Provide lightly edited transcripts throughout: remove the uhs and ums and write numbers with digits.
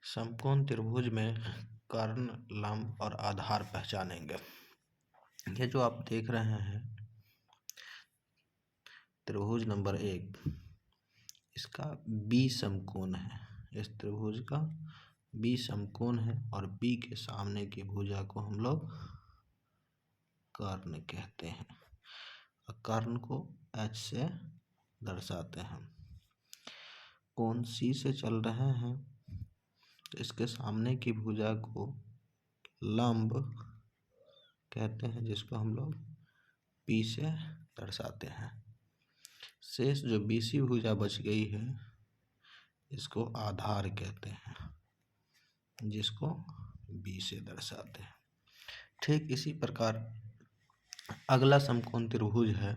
समकोण त्रिभुज में कर्ण, लंब और आधार पहचानेंगे। ये जो आप देख रहे हैं त्रिभुज नंबर 1, इसका बी समकोण है। इस त्रिभुज का बी समकोण है और बी के सामने की भुजा को हम लोग कर्ण कहते हैं और कर्ण को एच से दर्शाते हैं। कोण सी से चल रहे हैं तो इसके सामने की भुजा को लंब कहते हैं, जिसको हम लोग पी से दर्शाते हैं। शेष जो बीसी भुजा बच गई है इसको आधार कहते हैं, जिसको बी से दर्शाते हैं। ठीक इसी प्रकार अगला समकोण त्रिभुज है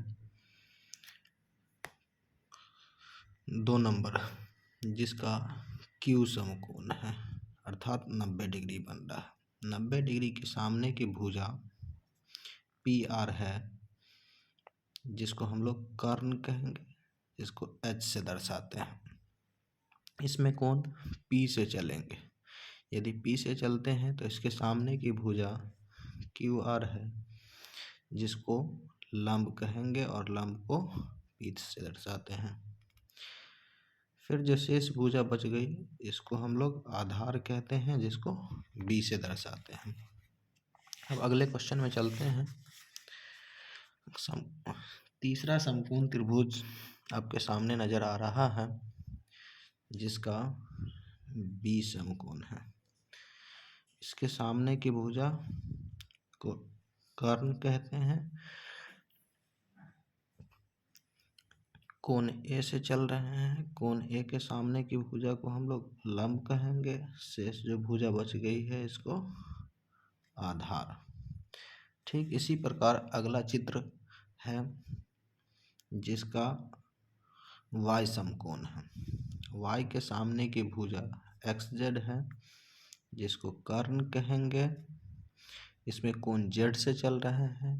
2 नंबर, जिसका क्यू समकोण है, अर्थात 90 डिग्री बन रहा है। 90 डिग्री के सामने की भुजा पी आर है, जिसको हम लोग कर्ण कहेंगे, जिसको एच से दर्शाते हैं। इसमें कोण पी से चलेंगे। यदि पी से चलते हैं तो इसके सामने की भुजा क्यू आर है, जिसको लंब कहेंगे और लंब को पी से दर्शाते हैं। फिर जो शेष भुजा बच गई इसको हम लोग आधार कहते हैं, जिसको बी से दर्शाते हैं। अब अगले क्वेश्चन में चलते हैं। तीसरा समकोण त्रिभुज आपके सामने नजर आ रहा है, जिसका बी समकोण है। इसके सामने की भुजा को कर्ण कहते हैं। कोण ए से चल रहे हैं। कोण ए के सामने की भुजा को हम लोग लंब कहेंगे। शेष जो भुजा बच गई है इसको आधार। ठीक इसी प्रकार अगला चित्र है, जिसका y समकोण है। y के सामने की भुजा xz है, जिसको कर्ण कहेंगे। इसमें कोण z से चल रहे हैं।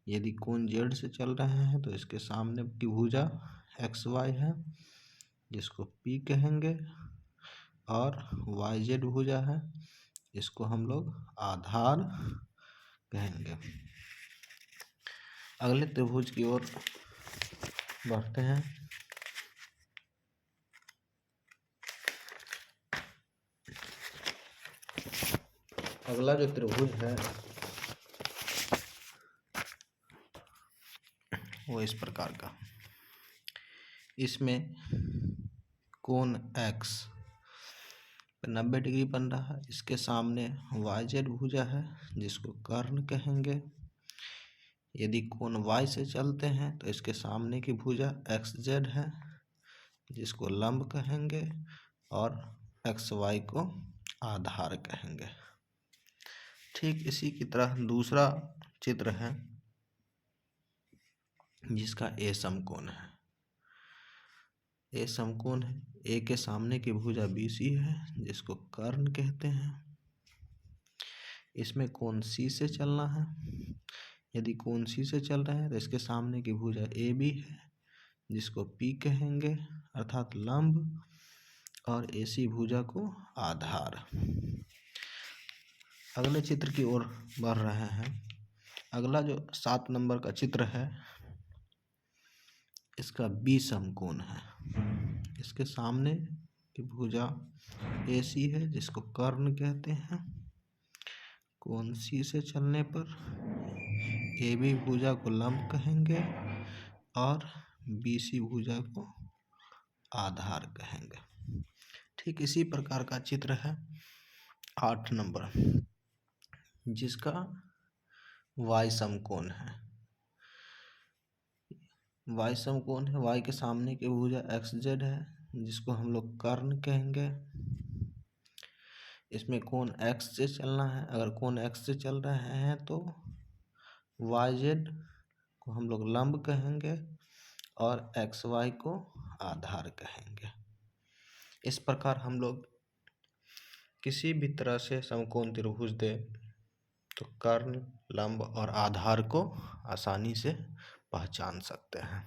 यदि कोण z से चल रहे हैं तो इसके सामने की भुजा xy है, जिसको p कहेंगे, और yz भुजा है, इसको हम लोग आधार कहेंगे। अगले त्रिभुज की ओर बढ़ते हैं। अगला जो त्रिभुज है वो इस प्रकार का। इसमें कोण x 90 डिग्री बन रहा है। इसके सामने yz भुजा है, जिसको कर्ण कहेंगे। यदि कोण y से चलते हैं तो इसके सामने की भुजा xz है, जिसको लंब कहेंगे, और xy को आधार कहेंगे। ठीक इसी की तरह दूसरा चित्र है, जिसका ए समकोण है। ए समकोण है। ए के सामने की भुजा BC है, जिसको कर्ण कहते हैं। इसमें कोण C से चलना है। यदि कोण C से चल रहे हैं तो इसके सामने की भुजा AB है, जिसको P कहेंगे, अर्थात लंब, और AC भुजा को आधार। अगले चित्र की ओर बढ़ रहे हैं। अगला जो 7 नंबर का चित्र है, इसका बी समकोण है। इसके सामने की भुजा AC है, जिसको कर्ण कहते हैं। कोण C से चलने पर AB भुजा को लंब कहेंगे और BC भुजा को आधार कहेंगे। ठीक इसी प्रकार का चित्र है 8 नंबर, जिसका y समकोण है। y समकोण है। y के सामने की भुजा xz है, जिसको हम लोग कर्ण कहेंगे। इसमें कोण x से चलना है। अगर कोण x से चल रहे हैं तो yz को हम लोग लंब कहेंगे और xy को आधार कहेंगे। इस प्रकार हम लोग किसी भी तरह से समकोण त्रिभुज दे तो कर्ण, लंब और आधार को आसानी से पहचान सकते हैं।